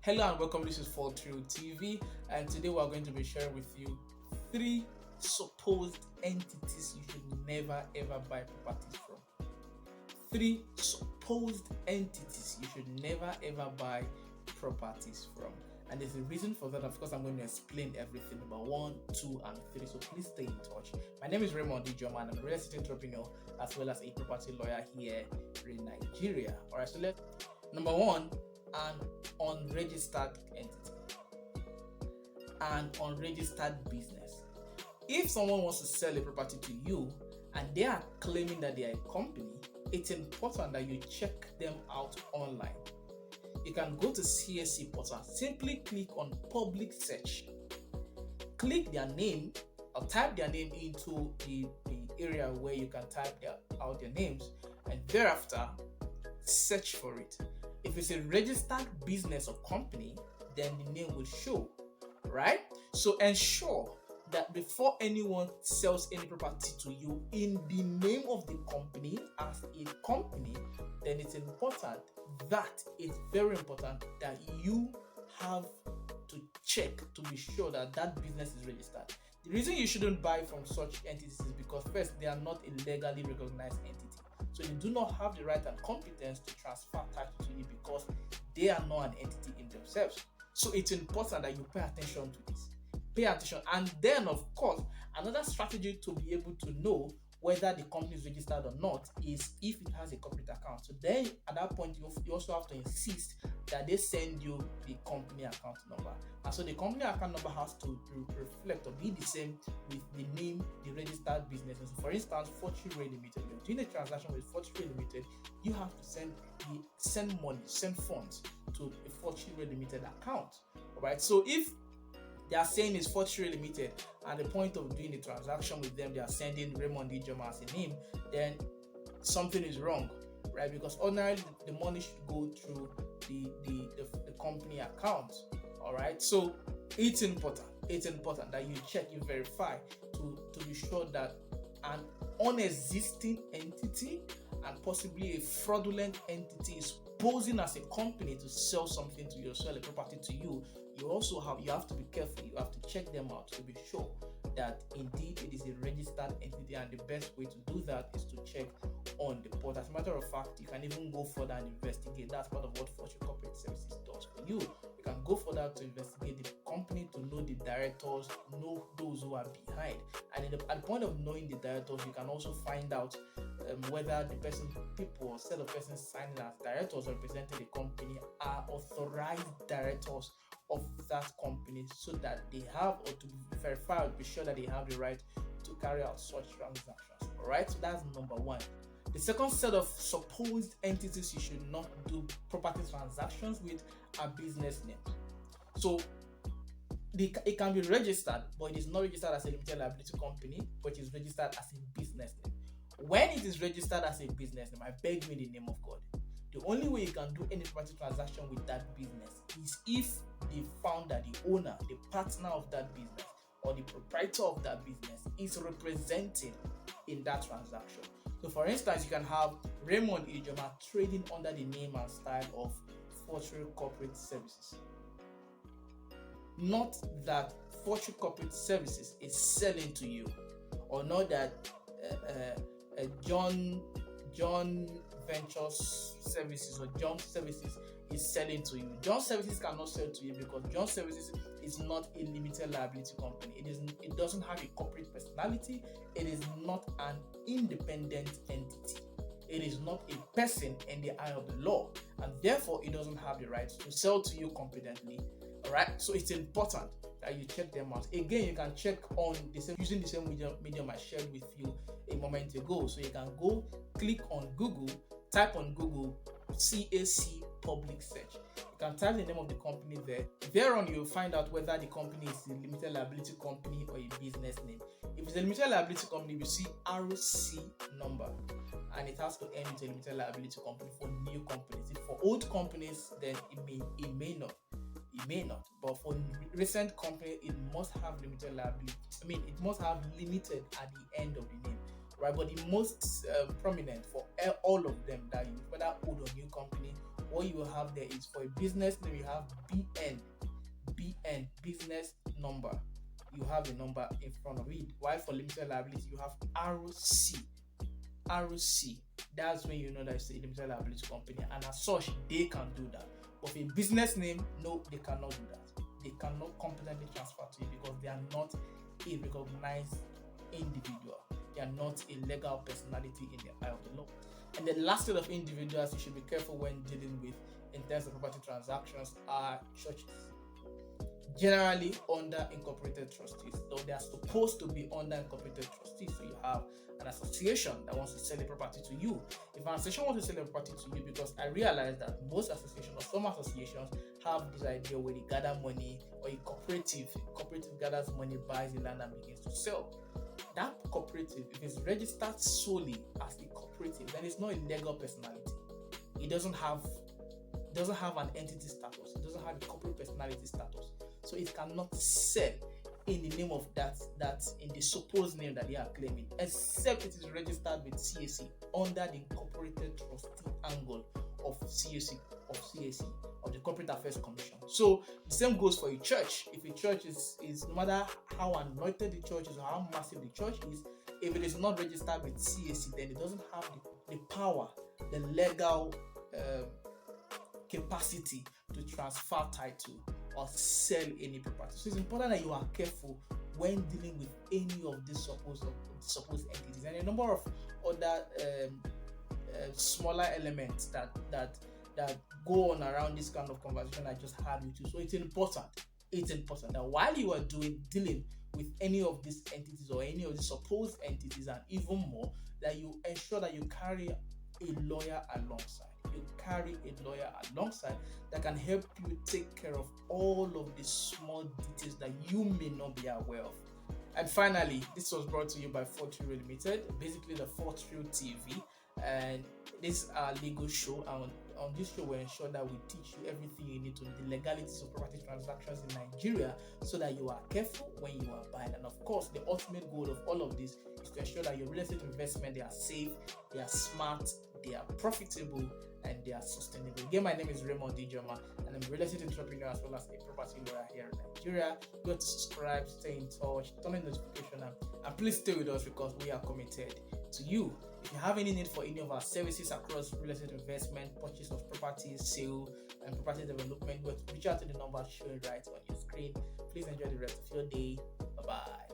Hello and welcome. This is Fortreal TV, and today we are going to be sharing with you three supposed entities you should never ever buy properties from. Three supposed entities you should never ever buy properties from. And there's a reason for that. Of course, I'm going to explain everything about 1, 2, and 3. So please stay in touch. My name is Rei Ltd. I'm a real estate entrepreneur as well as a property lawyer here in Nigeria. Alright, so number 1, an unregistered entity. An unregistered business. If someone wants to sell a property to you and they are claiming that they are a company, it's important that you check them out online. You can go to CSC portal, simply click on public search, click their name or type their name into the area where you can type out their names, and thereafter search for it. If it's a registered business or company, then the name will show, right? So ensure that before anyone sells any property to you in the name of the company as a company, then it's very important that you have to check to be sure that that business is registered. The reason you shouldn't buy from such entities is because first, they are not a legally recognized entity. So they do not have the right and competence to transfer title to you because they are not an entity in themselves. So it's important that you pay attention to this. Pay attention. And then, of course, another strategy to be able to know whether the company is registered or not is if it has a corporate account. So then at that point, you also have to insist that they send you the company account number. And so the company account number has to reflect or be the same with the name, the registered business. So for instance, Fortreal Rei Ltd. You're doing a transaction with Fortreal Ltd. You have to send funds to a Fortreal Rei Ltd. account. All right. So if they are saying it's Fortreal Ltd. At the point of doing the transaction with them, they are sending Rei Ltd. as a name, then something is wrong, right? Because ordinarily the money should go through the company account. All right, so it's important that you check, you verify to be sure that an unexisting entity and possibly a fraudulent entity is posing as a company to sell something to you, sell a property to you. You have to be careful. You have to check them out to be sure that indeed it is a registered entity, and the best way to do that is to check on the portal. As a matter of fact, you can even go further and investigate. That's part of what Fortreal Corporate Services does for you. You can go further to investigate the company, to know the directors, know those who are behind, and at the point of knowing the directors, you can also find out whether the people or set of persons signing as directors or representing the company are authorized directors of that company, so that they have, or to verify, be sure that they have the right to carry out such transactions. All right, so that's number 1. The second set of supposed entities you should not do property transactions with are business names. So it can be registered, but it is not registered as a limited liability company, but it is registered as a business name. When it is registered as a business name, I beg you in the name of God, the only way you can do any property transaction with that business is if the founder, the owner, the partner of that business, or the proprietor of that business is representing in that transaction. So for instance, you can have Rei Ltd. Trading under the name and style of Fortreal Corporate Services. Not that Fortreal Corporate Services is selling to you, or not that John Ventures Services or John Services is selling to you. John Services cannot sell to you because John Services is not a limited liability company. It doesn't have a corporate personality. It is not an independent entity. It is not a person in the eye of the law, and therefore it doesn't have the right to sell to you competently. All right, so it's important that you check them out. Again, you can check on using the same medium I shared with you a moment ago. So you can go click on Google, type on Google CAC public search. You can type the name of the company there. Thereon, you'll find out whether the company is a limited liability company or a business name. If it's a limited liability company, you see RC number, and it has to end with a limited liability company for new companies. If for old companies, then it may not. But for recent company, it must have limited liability. It must have limited at the end of the name, right? But the most prominent for all of them, that whether old or new company, what you have there is for a business name, you have BN, business number. You have a number in front of it. While for limited liability, you have ROC. That's when you know that it's a limited liability company, and as such, they can do that. But for a business name, no, they cannot do that. They cannot competently transfer to you because they are not a recognized individual. They are not a legal personality in the eye of the law. And the last set of individuals you should be careful when dealing with in terms of property transactions are churches. Generally under incorporated trustees, though they are supposed to be under incorporated trustees. So you have an association that wants to sell a property to you. If an association wants to sell a property to you, because I realize that most associations or some associations have this idea where they gather money, or a cooperative gathers money, buys the land and begins to sell. That cooperative, if it's registered solely as a cooperative, then it's not a legal personality. It doesn't have an entity status. It doesn't have a corporate personality status. So it cannot sell in the name of that in the supposed name that they are claiming, except it is registered with CAC under the incorporated trustee angle of CAC of the Corporate Affairs Commission. So the same goes for a church. If a church is no matter how anointed the church is or how massive the church is, if it is not registered with CAC, then it doesn't have the power, the legal capacity to transfer title or sell any property. So it's important that you are careful when dealing with any of these supposed entities, and a number of other smaller elements that go on around this kind of conversation I just had with you. So it's important that while you are dealing with any of these entities or any of the supposed entities, and even more, that you ensure that you carry a lawyer alongside. That can help you take care of all of the small details that you may not be aware of. And finally, this was brought to you by Fortreal Rei Ltd, basically the Fortreal TV, and this is our legal show. And on this show, we ensure that we teach you everything you need to know the legalities of property transactions in Nigeria, so that you are careful when you are buying. And of course, the ultimate goal of all of this is to ensure that your real estate investment, they are safe, they are smart, they are profitable, and they are sustainable. Again, my name is Raymond Dijoma, and I'm a real estate entrepreneur as well as a property lawyer here in Nigeria. Go to subscribe, stay in touch, turn on notification, and please stay with us because we are committed to you. If you have any need for any of our services across real estate investment, purchase of property, sale, and property development, reach out to the number shown right on your screen. Please enjoy the rest of your day. Bye-bye.